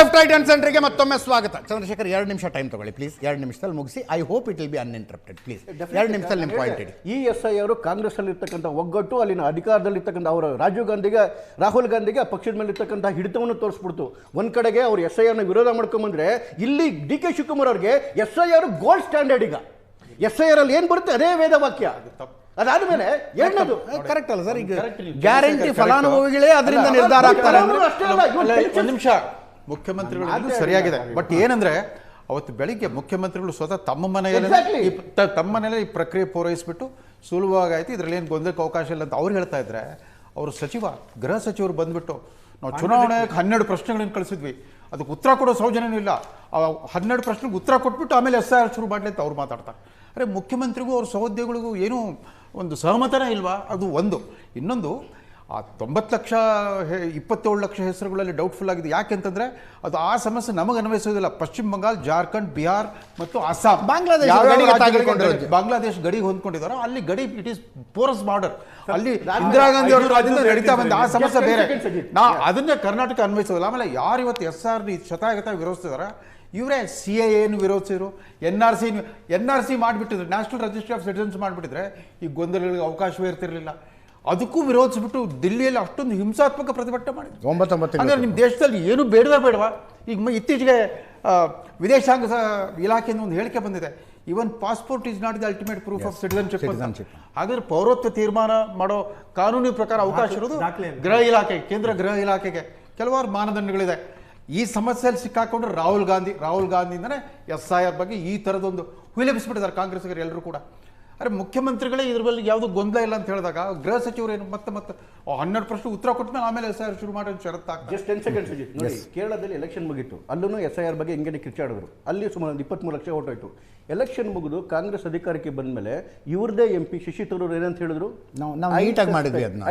Left right and ಸೆಂಟ್ರಿಗೆ ಮತ್ತೊಮ್ಮೆ ಸ್ವಾಗತ. ಚಂದ್ರಶೇಖರ್ 2 ನಿಮಿಷ ಟೈಮ್ ತಗೊಳ್ಳಿ ಪ್ಲೀಸ್. 2 ನಿಮಿಷದಲ್ಲಿ ಮುಗಿಸಿ. I hope it will be uninterrupted please. 2 ನಿಮಿಷದಲ್ಲಿ ನಿಮ್ಮ ಪಾಯಿಂಟ್ ಇಡಿ. ಈ SI ಅವರು ಕಾಂಗ್ರೆಸ್ ಅಲ್ಲಿ ಇರ್ತಕ್ಕಂಥ ಒಗ್ಗಟ್ಟು, ಅಲ್ಲಿನ ಅಧಿಕಾರದಲ್ಲಿರ್ತಕ್ಕಂಥ ಅವರು ರಾಹುಲ್ ಗಾಂಧಿಗೆ ಪಕ್ಷದ ಮೇಲೆ ಇರ್ತಕ್ಕಂಥ ಹಿಡಿತವನ್ನು ತೋರಿಸ್ಬಿಡ್ತು. ಒಂದ್ ಕಡೆಗೆ ಅವ್ರು SIR ನ ವಿರೋಧ ಮಾಡ್ಕೊಂಡ್ಬಂದ್ರೆ, ಇಲ್ಲಿ DK ಶಿವಕುಮಾರ್ ಅವ್ರಿಗೆ SIR ಗೋಲ್ಡ್ ಸ್ಟ್ಯಾಂಡರ್ಡ್. ಈಗ SIR ಅಲ್ಲಿ ಏನ್ ಬರುತ್ತೆ ಅದೇ ವೇದ ವಾಕ್ಯ. ಅದಾದ್ಮೇಲೆ ಎರಡನೇದು ಕರೆಕ್ಟ್ ಅಲ್ಲ ಸರ್? ಈಗ ಗ್ಯಾರಂಟಿ ಫಲಾನುಭವಿಗಳೇ ಅದರಿಂದ ನಿರ್ಧಾರ ಆಗ್ತಾರೆ. ಒಂದು ನಿಮಿಷ, ಮುಖ್ಯಮಂತ್ರಿಗಳು ಅದು ಸರಿಯಾಗಿದೆ. ಬಟ್ ಏನಂದ್ರೆ ಅವತ್ತು ಬೆಳಿಗ್ಗೆ ಮುಖ್ಯಮಂತ್ರಿಗಳು ಸ್ವತಃ ತಮ್ಮ ಮನೆಯಲ್ಲೇ ಈ ಪ್ರಕ್ರಿಯೆ ಪೂರೈಸಿಬಿಟ್ಟು ಸುಲಭವಾಗಾಯ್ತು, ಇದರಲ್ಲಿ ಏನು ಗೊಂದಲಕ್ಕೆ ಅವಕಾಶ ಇಲ್ಲ ಅಂತ ಅವ್ರು ಹೇಳ್ತಾ ಇದ್ರೆ, ಅವರು ಗೃಹ ಸಚಿವರು ಬಂದ್ಬಿಟ್ಟು ನಾವು ಚುನಾವಣೆಗೆ 12 ಪ್ರಶ್ನೆಗಳನ್ನು ಕಳಿಸಿದ್ವಿ, ಅದಕ್ಕೆ ಉತ್ತರ ಕೊಡೋ ಸೌಜನ್ಯನೂ ಇಲ್ಲ, 12 ಪ್ರಶ್ನೆಗೆ ಉತ್ತರ ಕೊಟ್ಬಿಟ್ಟು ಆಮೇಲೆ SIR ಶುರು ಮಾಡಲಿ ಅಂತ ಅವ್ರು ಮಾತಾಡ್ತಾರೆ. ಅರೆ, ಮುಖ್ಯಮಂತ್ರಿಗೂ ಅವ್ರ ಸಹೋದ್ಯೋಗಿಗಳಿಗೂ ಏನೂ ಒಂದು ಸಹಮತನೇ ಇಲ್ವಾ? ಅದು ಒಂದು. ಇನ್ನೊಂದು, ಆ 90 ಲಕ್ಷ 27 ಲಕ್ಷ ಹೆಸರುಗಳಲ್ಲಿ ಡೌಟ್ಫುಲ್ ಆಗಿದೆ. ಯಾಕೆಂತಂದ್ರೆ ಅದು ಆ ಸಮಸ್ಯೆ ನಮಗೆ ಅನ್ವಯಿಸೋದಿಲ್ಲ. ಪಶ್ಚಿಮ ಬಂಗಾಳ, ಜಾರ್ಖಂಡ್, ಬಿಹಾರ್ ಮತ್ತು ಅಸ್ಸಾಂ, ಬಾಂಗ್ಲಾದೇಶ ಗಡಿಗೆ ಹೊಂದ್ಕೊಂಡಿದ್ದಾರೆ. ಅಲ್ಲಿ ಗಡಿ ಇಟ್ ಈಸ್ ಪೋರಸ್ ಬಾರ್ಡರ್. ಅಲ್ಲಿ ಇಂದಿರಾ ಗಾಂಧಿ ಅವರು ರಾಜ್ಯದಿಂದ ನಡೀತಾ ಬಂದ ಆ ಸಮಸ್ಯೆ ಬೇರೆ. ಅದನ್ನೇ ಕರ್ನಾಟಕ ಅನ್ವಯಿಸೋದಿಲ್ಲ. ಆಮೇಲೆ ಯಾರು ಇವತ್ತು SR ಶತಾಯಗತ ವಿರೋಧಿಸಿದಾರೆ, ಇವರೇ CAA ವಿರೋಧಿಸಿದ್ರು, NRC ಮಾಡಿಬಿಟ್ಟಿದ್ರು, ನ್ಯಾಷನಲ್ ರಿಜಿಸ್ಟ್ರಿ ಆಫ್ ಸಿಟಿಸನ್ಸ್ ಮಾಡಿಬಿಟ್ಟಿದ್ರೆ ಈ ಗೊಂದಲಗಳಿಗೆ ಅವಕಾಶವೇ ಇರ್ತಿರ್ಲಿಲ್ಲ. ಅದಕ್ಕೂ ವಿರೋಧಿಸ್ಬಿಟ್ಟು ದಿಲ್ಲಿಯಲ್ಲಿ ಅಷ್ಟೊಂದು ಹಿಂಸಾತ್ಮಕ ಪ್ರತಿಭಟನೆ ಮಾಡಿದ್ರು. 9 ಅಂದರೆ ನಿಮ್ಮ ದೇಶದಲ್ಲಿ ಏನು ಬೇಡವಾ? ಈಗ ಇತ್ತೀಚೆಗೆ ವಿದೇಶಾಂಗ ಇಲಾಖೆಯಿಂದ ಒಂದು ಹೇಳಿಕೆ ಬಂದಿದೆ, even passport is not the ultimate proof of citizenship. ಹಾಗಾದ್ರೆ ಪೌರತ್ವ ತೀರ್ಮಾನ ಮಾಡೋ ಕಾನೂನಿನ ಪ್ರಕಾರ ಅವಕಾಶ ಇರೋದು ಗೃಹ ಇಲಾಖೆ, ಕೇಂದ್ರ ಗೃಹ ಇಲಾಖೆಗೆ ಕೆಲವಾರು ಮಾನದಂಡಗಳಿದೆ. ಈ ಸಮಸ್ಯೆಯಲ್ಲಿ ಸಿಕ್ಕಾಕೊಂಡ್ರೆ ರಾಹುಲ್ ಗಾಂಧಿಯಿಂದನೇ SIR ಬಗ್ಗೆ ಈ ಥರದೊಂದು ಹುಯಿಲೆಬ್ಬಿಸ್ಬಿಟ್ಟಿದ್ದಾರೆ ಕಾಂಗ್ರೆಸ್ಸಿಗರು ಎಲ್ಲರೂ ಕೂಡ. ಅರೆ, ಮುಖ್ಯಮಂತ್ರಿಗಳೇ ಇದ್ರ ಬಗ್ಗೆ ಯಾವುದೂ ಗೊಂದಲ ಇಲ್ಲ ಅಂತ ಹೇಳಿದಾಗ ಗೃಹ ಸಚಿವರು ಏನು ಮತ್ತೆ 12 ಪ್ರಶ್ನೆ ಉತ್ತರ ಕೊಟ್ಟ ಮೇಲೆ ಆಮೇಲೆ SIR ಶುರು ಮಾಡೋ ಷರತ್ತಾಗ್ತದೆ. ಜಸ್ಟ್ 10 ಸೆಕೆಂಡ್ಸ್ ನೋಡಿ, ಕೇರಳದಲ್ಲಿ ಎಲೆಕ್ಷನ್ ಮುಗಿತು, ಅಲ್ಲೂ SIR ಬಗ್ಗೆ ಹಿಂಗೆ ಕಿರ್ಚಾಡಿದ್ರು. ಅಲ್ಲಿ ಸುಮಾರು 23 ಲಕ್ಷ ಓಟ್ ಹೋಯ್ತು. ಎಲೆಕ್ಷನ್ ಮುಗಿದು ಕಾಂಗ್ರೆಸ್ ಅಧಿಕಾರಕ್ಕೆ ಬಂದ ಮೇಲೆ ಇವ್ರದೇ MP ಶಶಿ ತರೂರ್ ಏನಂತ ಹೇಳಿದ್ರು,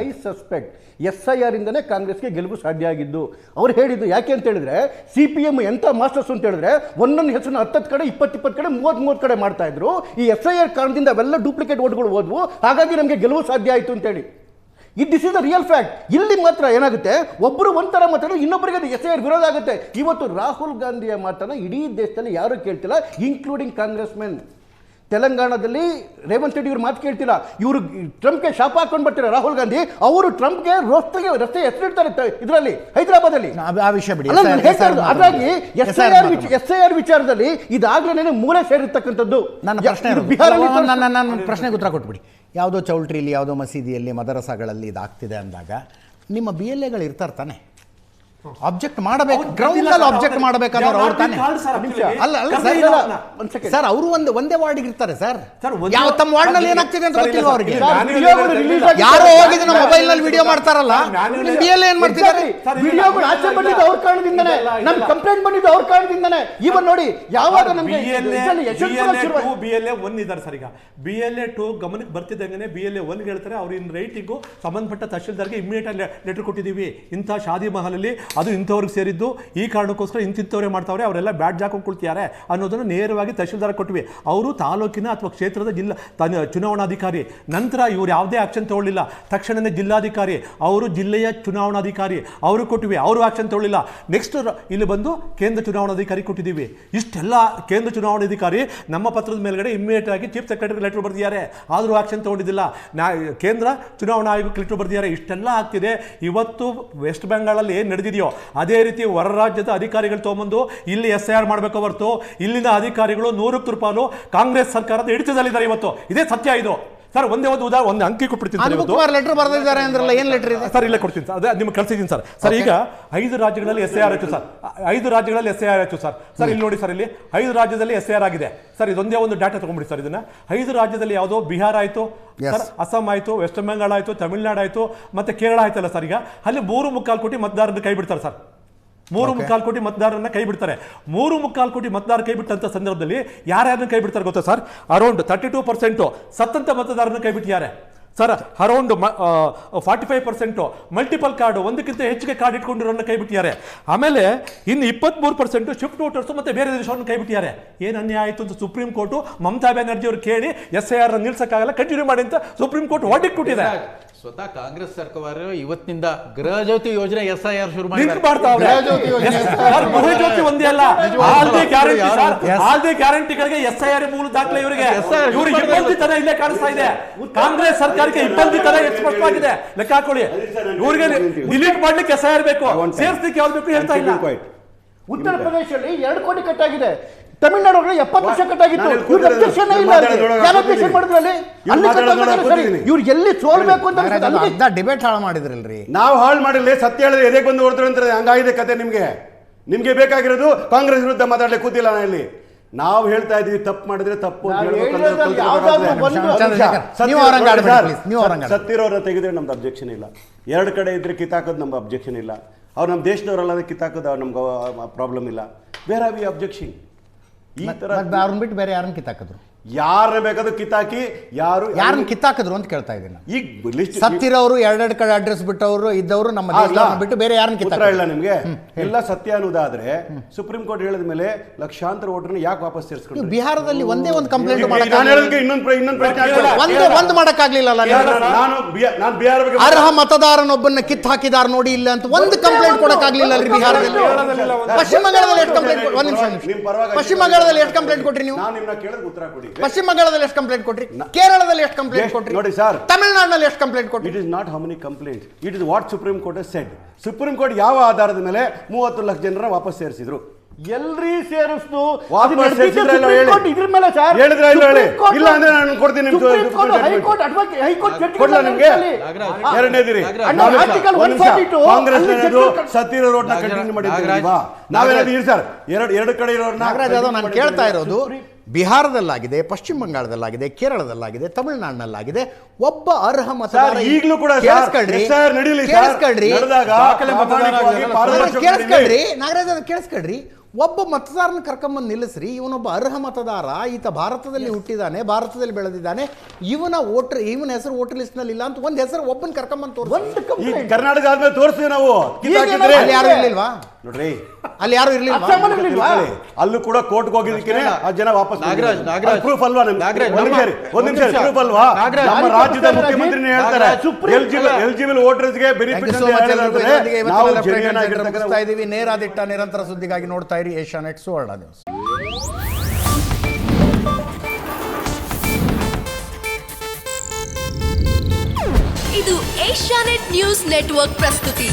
ಐ ಸಸ್ಪೆಕ್ಟ್ SIR ಇಂದನೇ ಕಾಂಗ್ರೆಸ್ಗೆ ಗೆಲುವು ಸಾಧ್ಯ ಆಗಿದ್ದು. ಅವ್ರು ಹೇಳಿದ್ದು ಯಾಕೆ ಅಂತ ಹೇಳಿದ್ರೆ, CPM ಎಂತ ಮಾಸ್ಟರ್ಸ್ ಅಂತ ಹೇಳಿದ್ರೆ ಒಂದೊಂದು ಹೆಸರನ್ನ 10 ಕಡೆ 20 ಕಡೆ 30 ಕಡೆ ಮಾಡ್ತಾ ಇದ್ರು. ಈ SIR ಕಾರಣದಿಂದ ಅವೆಲ್ಲ ಡೂಪ್ಲಿಕೇಟ್ ಓಟ್ಗಳು ಹೋದ್ವು, ಹಾಗಾಗಿ ನಮಗೆ ಗೆಲುವು ಸಾಧ್ಯ ಆಯಿತು ಅಂತೇಳಿ. This is the real fact. ಇಲ್ಲಿ ಮಾತ್ರ ಏನಾಗುತ್ತೆ, ಒಬ್ಬರು ಒಂಥರ ಮಾತಾಡೋದು, ಇನ್ನೊಬ್ಬರಿಗೆ SIR ವಿರೋಧ ಆಗುತ್ತೆ. ಇವತ್ತು ರಾಹುಲ್ ಗಾಂಧಿಯ ಮಾತನ್ನ ಇಡೀ ದೇಶದಲ್ಲಿ ಯಾರು ಕೇಳ್ತಿಲ್ಲ, ಇನ್ಕ್ಲೂಡಿಂಗ್ ಕಾಂಗ್ರೆಸ್ ಮೆನ್. ತೆಲಂಗಾಣದಲ್ಲಿ ರೇವಂತ್ ರೆಡ್ಡಿ ಇವ್ರು ಮಾತು ಕೇಳ್ತಿಲ್ಲ. ಇವರು ಟ್ರಂಪ್ಗೆ ಶಾಪ ಹಾಕೊಂಡು ಬರ್ತಾರೆ ರಾಹುಲ್ ಗಾಂಧಿ. ಅವರು ಟ್ರಂಪ್ಗೆ ರಸ್ತೆ ಹೆಸರಿಡ್ತಾರೆ ಇದರಲ್ಲಿ ಹೈದರಾಬಾದಲ್ಲಿ. ಹಾಗಾಗಿ SIR ವಿಚಾರದಲ್ಲಿ ಇದಾಗ್ಲೇ ಮೂಲೆ ಸೇರಿರ್ತಕ್ಕಂಥದ್ದು. ನನ್ನ ಪ್ರಶ್ನೆಗೆ ಉತ್ತರ ಕೊಟ್ಬಿಡಿ. ಯಾವುದೋ ಚೌಲ್ಟ್ರಿಲಿ, ಯಾವುದೋ ಮಸೀದಿಯಲ್ಲಿ, ಮದರಸಾಗಳಲ್ಲಿ ಇದಾಗ್ತಿದೆ ಅಂದಾಗ ನಿಮ್ಮ BLAಗಳು ಇರ್ತಾರೆ ತಾನೆ, ಆಬ್ಜೆಕ್ಟ್ ಮಾಡಬೇಕು, ಗ್ರೌಂಡ್ ಆಬ್ಜೆಕ್ಟ್ ಮಾಡಬೇಕಾದ್ರೆ ಅವ್ರು ತಾನೆ. ಸರ್, ಅವರು ಒಂದೇ ವಾರ್ಡ್ ಇರ್ತಾರೆ ಸರ್. ಯಾವ ತಮ್ಮ ವಾರ್ಡ್ ನಲ್ಲಿ ಏನಾಗ್ತಿದೆ ಅಂತ ಗೊತ್ತಿಲ್ಲ ಅವ್ರಿಗೆ. ಯಾರೋ ಹೋಗಿದ್ದು ನಮ್ಮ ಮೊಬೈಲ್ ನಲ್ಲಿ ವಿಡಿಯೋ ಮಾಡ್ತಾರಲ್ಲ, BLA ಏನ್ ಮಾಡ್ತಿದ್ದಾರೆ? ವಿಡಿಯೋಗಳು ಆಚೆ ಬಂದಿದ್ದು ಅವ್ರ ಕಾರಣದಿಂದನೇ, ನಮ್ ಕಂಪ್ಲೇಂಟ್ ಬಂದಿದ್ದು ಅವ್ರ ಕಾರಣದಿಂದನೇ. ಇವನ್ ನೋಡಿ, ಯಾವಾಗ ನಮಗೆ BLA 1 ಇದ್ದಾರೆ ಸರ್. ಈಗ BLA 2 ಗಮನಕ್ಕೆ ಬರ್ತಿದ್ದಂಗೆ BLA 1 ಹೇಳ್ತಾರೆ, ಅವ್ರ ಇನ್ ರೈಟಿಂಗು ಸಂಬಂಧಪಟ್ಟ ತಹಶೀಲ್ದಾರ್ಗೆ ಇಮಿಡಿಯೇಟ್ ಲೆಟರ್ ಕೊಟ್ಟಿದ್ದೀವಿ, ಇಂಥ ಶಾದಿ ಮಹಲಲ್ಲಿ ಅದು ಇಂಥವ್ರಿಗೆ ಸೇರಿದ್ದು, ಈ ಕಾರಣಕ್ಕೋಸ್ಕರ ಇಂಥವ್ರೇ ಮಾಡ್ತಾವ್ರೆ, ಅವರೆಲ್ಲ ಬ್ಯಾಡ್ಜ್ ಹಾಕೊಂಡು ಕೊಡ್ತಿದ್ದಾರೆ ಅನ್ನೋದನ್ನು ನೇರವಾಗಿ ತಹಶೀಲ್ದಾರ್ ಕೊಟ್ಟಿವಿ. ಅವರು ತಾಲೂಕಿನ ಅಥವಾ ಕ್ಷೇತ್ರದ ಚುನಾವಣಾಧಿಕಾರಿ. ನಂತರ ಇವ್ರು ಯಾವುದೇ ಆಕ್ಷನ್ ತಗೊಳ್ಳಿಲ್ಲ, ತಕ್ಷಣವೇ ಜಿಲ್ಲಾಧಿಕಾರಿ, ಅವರು ಜಿಲ್ಲೆಯ ಚುನಾವಣಾಧಿಕಾರಿ, ಅವರು ಕೊಟ್ಟಿವಿ, ಅವರು ಆಕ್ಷನ್ ತಗೊಳ್ಳಿಲ್ಲ. ನೆಕ್ಸ್ಟ್ ಇಲ್ಲಿ ಬಂದು ಕೇಂದ್ರ ಚುನಾವಣಾಧಿಕಾರಿ ಕೊಟ್ಟಿದ್ದೀವಿ. ಇಷ್ಟೆಲ್ಲ ಕೇಂದ್ರ ಚುನಾವಣಾಧಿಕಾರಿ ನಮ್ಮ ಪತ್ರದ ಮೇಲ್ಗಡೆ ಇಮಿಡಿಯೇಟ್ ಆಗಿ ಚೀಫ್ ಸೆಕ್ರೆಟರಿ ಲೆಟರ್ ಬರೆದಿದ್ದಾರೆ, ಆದರೂ ಆಕ್ಷನ್ ತಗೊಂಡಿದ್ದಿಲ್ಲ. ಕೇಂದ್ರ ಚುನಾವಣಾ ಆಯೋಗಕ್ಕೆ ಲೆಟರ್ ಬರೆದಿದ್ದಾರೆ. ಇಷ್ಟೆಲ್ಲ ಆಗ್ತಿದೆ. ಇವತ್ತು ವೆಸ್ಟ್ ಬೆಂಗಾಳಲ್ಲಿ ಏನು ನಡೆದಿದೆಯೋ ಅದೇ ರೀತಿ ಹೊರ ರಾಜ್ಯದ ಅಧಿಕಾರಿಗಳು ತಗೊಂಬಂದು ಇಲ್ಲಿ SIR ಮಾಡಬೇಕು ಹೊರತು, ಇಲ್ಲಿನ ಅಧಿಕಾರಿಗಳು 100ಕ್ಕೆ ರೂಪಾಯಿ ಕಾಂಗ್ರೆಸ್ ಸರ್ಕಾರದ ಹಿಡಿತದಲ್ಲಿದ್ದಾರೆ ಇವತ್ತು. ಇದೇ ಸತ್ಯ. ಇದು ಸರ್ ಒಂದು ಅಂಕಿ ಕೊಟ್ಬಿಡ್ತೀನಿ. ಲೆಟರ್ ಬರೆದಿದ್ದಾರೆ ಅಂದ್ರಲ್ಲ, ಏನ್ ಲೆಟರ್ ಇದೆ ಸರ್? ಇಲ್ಲೇ ಕೊಡ್ತೀನಿ ಸರ್, ಅದೇ ನಿಮ್ಗೆ ಕಳ್ಸಿದ್ದೀನಿ ಸರ್. ಸರ್, ಈಗ 5 ರಾಜ್ಯಗಳಲ್ಲಿ SIR ಆಯ್ತು ಸರ್. 5 ರಾಜ್ಯಗಳಲ್ಲಿ SIR ಆಯ್ತು ಸರ್. ಸರ್, ಇಲ್ಲಿ ನೋಡಿ ಸರ್, ಇಲ್ಲಿ 5 ರಾಜ್ಯದಲ್ಲಿ SIR ಆಗಿದೆ ಸರ್. ಇದೊಂದೇ ಒಂದು ಡಾಟಾ ತಗೊಂಡ್ಬಿಡಿ ಸರ್. ಇದನ್ನ 5 ರಾಜ್ಯದಲ್ಲಿ ಯಾವುದೋ ಬಿಹಾರ ಆಯ್ತು ಸರ್, ಅಸ್ಸಾಂ ಆಯ್ತು, ವೆಸ್ಟ್ ಬೆಂಗಾಳ ಆಯ್ತು, ತಮಿಳುನಾಡು ಆಯ್ತು, ಮತ್ತೆ ಕೇರಳ ಆಯ್ತಲ್ಲ ಸರ್. ಈಗ ಅಲ್ಲಿ 3.25 ಕೋಟಿ ಮತದಾರರನ್ನ ಕೈ ಬಿಡ್ತಾರೆ ಸರ್. 3.25 ಕೋಟಿ ಮತದಾರರನ್ನ ಕೈ ಬಿಡ್ತಾರೆ. 3.25 ಕೋಟಿ ಮತದಾರ ಕೈ ಬಿಟ್ಟಂತ ಸಂದರ್ಭದಲ್ಲಿ ಯಾರ್ಯಾರನ್ನ ಕೈ ಬಿಡ್ತಾರೆ ಗೊತ್ತಾ ಸರ್? ಅರೌಂಡ್ 32% ಸತ್ತಂತ ಮತದಾರರನ್ನ ಕೈ ಬಿಟ್ಟಿದ್ದಾರೆ ಸರ್. ಅರೌಂಡ್ 45% ಮಲ್ಟಿಪಲ್ ಕಾರ್ಡ್, ಒಂದಕ್ಕಿಂತ ಹೆಚ್ಚಿಗೆ ಕಾರ್ಡ್ ಇಟ್ಕೊಂಡಿರೋನ್ನ ಕೈ ಬಿಟ್ಟಿದ್ದಾರೆ. ಆಮೇಲೆ ಇನ್ನು 23% ಶಿಫ್ಟ್ ವೋಟರ್ಸ್ ಮತ್ತೆ ಬೇರೆ ದೇಶವನ್ನು ಕೈ ಬಿಟ್ಟಿದ್ದಾರೆ. ಏನು ಅನ್ಯಾಯ ಆಯಿತು ಅಂತ ಸುಪ್ರೀಂ ಕೋರ್ಟ್ ಮಮತಾ ಬ್ಯಾನರ್ಜಿ ಅವರು ಕೇಳಿ SIR ನಿಲ್ಸಕ್ಕಾಗಲ್ಲ, ಕಂಟಿನ್ಯೂ ಮಾಡಿ ಅಂತ ಸುಪ್ರೀಂ ಕೋರ್ಟ್ ವರ್ಡಿಕ್ಟ್ ಕೊಟ್ಟಿದೆ. ಸ್ವತಃ ಕಾಂಗ್ರೆಸ್ ಸರ್ಕಾರ ಇವತ್ತಿನಿಂದ ಗೃಹ ಜ್ಯೋತಿ ಯೋಜನೆ SIR ಶುರು ಲಿಂಕ್ ಮಾಡ್ತಾವ್ರೆ. ಗೃಹ ಜ್ಯೋತಿ ಯೋಜನೆ ಸರ್, ಗೃಹ ಜ್ಯೋತಿ ಒಂದೇ ಅಲ್ಲ, ಆಲ್ದೇ ಗ್ಯಾರಂಟಿ ಸರ್, ಆಲ್ದೇ ಗ್ಯಾರಂಟಿಗಳಿಗೆ SIR ಮೂಲ ದಾಖಲೆ ಇವರಿಗೆ. ಇವರು ಇಬ್ಬಂದಿತನ ಇಲ್ಲೇ ಕಾಣಿಸ್ತಾ ಇದೆ. ಕಾಂಗ್ರೆಸ್ ಸರ್ಕಾರಕ್ಕೆ ಇಬ್ಬಂದಿತನ ಸ್ಪಷ್ಟವಾಗಿದೆ. ಲೆಕ್ಕ ಹಾಕೊಳ್ಳಿ. ಇವರಿಗೆ ಡಿಲೀಟ್ ಮಾಡ್ಲಿಕ್ಕೆ SIR ಬೇಕು, ಸೇರ್ಸ್ಲಿಕ್ಕೆ ಯಾವ್ದು ಬೇಕು ಹೇಳ್ತಾ ಇಲ್ಲ. ಉತ್ತರ ಪ್ರದೇಶದಲ್ಲಿ 2 ಕೋಟಿ ಕಟ್ಟಾಗಿದೆ. ತಮಿಳುನಾಡು 70 ಲಕ್ಷ ಕಟ್ಟಾಗಿತ್ತು. ಇವ್ರು ಎಲ್ಲಿ ಸೋಲ್ಬೇಕು ಅಂತ ಡಿಬೇಟ್ ಹಾಳು ಮಾಡಿದ್ರಲ್ರಿ. ನಾವು ಹಾಳು ಮಾಡಿಲ್ಲ, ಸತ್ಯ ಹೇಳಿದ್ರೆ ಎದೆಗೆ ಬಂದು ಹೊಡೆದ್ರು ಅಂತ ಹಂಗಾಗಿದೆ ಕತೆ. ನಿಮ್ಗೆ ಬೇಕಾಗಿರೋದು ಕಾಂಗ್ರೆಸ್ ವಿರುದ್ಧ ಮಾತಾಡ್ಲಿಕ್ಕೆ ಕೂತಿಲ್ಲ ನಾನು ಇಲ್ಲಿ. ನಾವು ಹೇಳ್ತಾ ಇದೀವಿ ತಪ್ಪು ಮಾಡಿದ್ರೆ ತಪ್ಪು ಅಂತ ಸತ್ತಿರೋರನ್ನ ತೆಗೆದ್ರೆ ನಮ್ದು ಅಬ್ಜೆಕ್ಷನ್ ಇಲ್ಲ. 2 ಕಡೆ ಇದ್ರೆ ಕಿತ್ತಾಕೋದು ನಮ್ಗೆ ಅಬ್ಜೆಕ್ಷನ್ ಇಲ್ಲ. ಅವ್ರು ನಮ್ಮ ದೇಶದವರಲ್ಲ ಕಿತ್ತಾಕೋದು ನಮ್ಗೆ ಪ್ರಾಬ್ಲಮ್ ಇಲ್ಲ. ಬೇರೆ ವಿ ಅಬ್ಜೆಕ್ಷನ್. ಈ ತರ ಅವ್ರನ್ನ ಬಿಟ್ಟು ಬೇರೆ ಯಾರನ್ನ ಕಿತ್ತಾಕಿದ್ರು? ಯಾರನ್ನ ಬೇಕಾದ್ರೂ ಕಿತ್ತಾಕಿ ಯಾರನ್ನ ಕಿತ್ತಾಕಿದ್ರು ಅಂತ ಕೇಳ್ತಾ ಇದ್ದೀನಿ. ಈಗ ಲಿಸ್ಟ್ ಸತ್ತಿರೋರು 2 ಕಡೆ ಅಡ್ರೆಸ್ ಬಿಟ್ಟವರು ಇದ್ದವರು ನಮ್ಮ ದೇಶದವ್ರನ್ನ ಬಿಟ್ಟು ಬೇರೆ ಯಾರನ್ನ ಕಿತ್ತಾಕಿದ್ರು? ಇಲ್ಲ ನಿಮ್ಗೆ ಎಲ್ಲ ಸತ್ಯ ಅನ್ನೋದಾದ್ರೆ ಸುಪ್ರೀಂ ಕೋರ್ಟ್ ಹೇಳಿದ ಮೇಲೆ ಲಕ್ಷಾಂತರ ವೋಟರ್ನ ಯಾಕೆ ವಾಪಸ್ ಸೇರಿಸ್ಕೊಂಡು? ಬಿಹಾರದಲ್ಲಿ ಒಂದೇ ಒಂದು ಕಂಪ್ಲೇಂಟ್ ಇನ್ನೊಂದು ಪ್ರಶ್ನೆ ಒಂದು ಮಾಡಕ್ಕಾಗ್ಲಿಲ್ಲ. ನಾನು ಬಿಹಾರ ಬಗ್ಗೆ ಅರ್ಹ ಮತದಾರನೊಬ್ಬನ್ನ ಕಿತ್ ಹಾಕಿದಾರ ನೋಡಿ ಇಲ್ಲ ಅಂತ ಒಂದು ಕಂಪ್ಲೇಂಟ್ ಕೊಡಕ್ಕಾಗ್ಲಿಲ್ಲ ಅಲ್ರಿ ಬಿಹಾರದಲ್ಲಿ. ಪಶ್ಚಿಮ ಬಂಗಾಳದಲ್ಲಿ ಎಷ್ಟು ಕಂಪ್ಲೇಂಟ್? ಒಂದ್ ನಿಮಿಷ. ಪಶ್ಚಿಮ ಬಂಗಾಳದಲ್ಲಿ ಎಷ್ಟು ಕಂಪ್ಲೇಂಟ್ ಕೊಟ್ರಿ ನೀವು? ನಾನು ನಿಮ್ಮನ್ನ ಕೇಳಿದ್ರೆ ಉತ್ತರ ಕೊಡಿ. ಪಶ್ಚಿಮ ಬಂಗಾಳದಲ್ಲಿ ಎಷ್ಟು ಕಂಪ್ಲೇಂಟ್ ಕೊಟ್ರಿ? ಕೇರಳದಲ್ಲಿ ಎಷ್ಟು ಕಂಪ್ಲೇಂಟ್ ಕೊಟ್ರಿ? ನೋಡಿ ಸರ್, ತಮಿಳುನಾಡಿನಲ್ಲಿ ಎಷ್ಟು ಕಂಪ್ಲೇಂಟ್ ಕೊಟ್ರಿ? It is not how many complaints, it is what supreme court has said. Supreme court ಯಾವ ಆಧಾರದ ಮೇಲೆ 30 ಲಕ್ಷ ಜನರ ವಾಪಸ್ ಸೇರಿಸಿದ್ರು? ಎಲ್ರಿ ಸೇರಿಸ್ತು ಇದ್ರ ಮೇಲೆ ಇಲ್ಲ ಅಂದ್ರೆ ನಾನು ಕೊಡ್ತೀನಿ. ಎರಡನೇದಿರಿ ಕಾಂಗ್ರೆಸ್ ಸತ್ತಿರೋ ರೋಡ್ನ ಕಂಟಿನ್ಯೂ ಮಾಡಿದ್ವಿ. ನಾವೇನಾದ್ರು ಸರ್ 2 ಕಡೆ ಇರೋರ್ನ ನಾಗರಾಜ್ ಯಾದವ್ ನಾನು ಕೇಳ್ತಾ ಇರೋದು, ಬಿಹಾರದಲ್ಲಾಗಿದೆ, ಪಶ್ಚಿಮ ಬಂಗಾಳದಲ್ಲಾಗಿದೆ, ಕೇರಳದಲ್ಲಾಗಿದೆ, ತಮಿಳುನಾಡಿನಲ್ಲಾಗಿದೆ. ಒಬ್ಬ ಅರ್ಹ ಮತದಾರ ಈಗಲೂ ಕೂಡ ಕೇಳಿಸ್ಕೊಳ್ರಿ ನಾಗರಾಜ್ ಯಾದವ್ ಕೇಳಿಸ್ಕೊಳ್ರಿ. ಒಬ್ಬ ಮತದಾರನ ಕರ್ಕೊಂಬಂದು ನಿಲ್ಲಿಸ್ರಿ. ಇವನೊಬ್ಬ ಅರ್ಹ ಮತದಾರ, ಈತ ಭಾರತದಲ್ಲಿ ಹುಟ್ಟಿದ್ದಾನೆ, ಭಾರತದಲ್ಲಿ ಬೆಳೆದಿದ್ದಾನೆ, ಇವನ ಹೆಸರು ವೋಟರ್ ಲಿಸ್ಟ್ ನಲ್ಲಿ ಇಲ್ಲ ಅಂತ ಒಂದು ಹೆಸರು ಒಬ್ಬನ ಕರ್ಕೊಂಬಂದು ತೋರಿಸಿ. ಕರ್ನಾಟಕ ಆದ್ಮೇಲೆ ತೋರಿಸ್ತೀವಿ ನಾವು. ಅಲ್ಲಿ ಯಾರು ಇರ್ಲಿಲ್ವಾ? ನೋಡ್ರಿ, ಅಲ್ಲಿ ಯಾರು ಇರ್ಲಿಲ್ವಾ? ಅಲ್ಲೂ ಕೂಡ ಕೋರ್ಟ್ಗೆ ಹೋಗಿದ್ದಕ್ಕೆ ಆ ಜನ ವಾಪಸ್ ಪ್ರೂಫ್ ಅಲ್ವಾ? ಒಂದ್ ನಿಮಿಷ ಪ್ರೂಫ್ ಅಲ್ವಾ? ನಮ್ಮ ರಾಜ್ಯದ ಮುಖ್ಯಮಂತ್ರಿ ಹೇಳ್ತಾರೆ ಎಲಿಜಿಬಲ್ ವೋಟರ್ಸ್ಗೆ ಬೆನಿಫಿಟ್ ಇದೀವಿ. ನೇರ ದಿಟ್ಟ ನಿರಂತರ ಸುದ್ದಿಗಾಗಿ ನೋಡ್ತಾ ಇರಿ ಏಷ್ಯಾನೆಟ್ ಸುವರ್ಣ ನ್ಯೂಸ್. ಇದು ಏಷ್ಯಾನೆಟ್ ನ್ಯೂಸ್ ನೆಟ್ವರ್ಕ್ ಪ್ರಸ್ತುತಿ.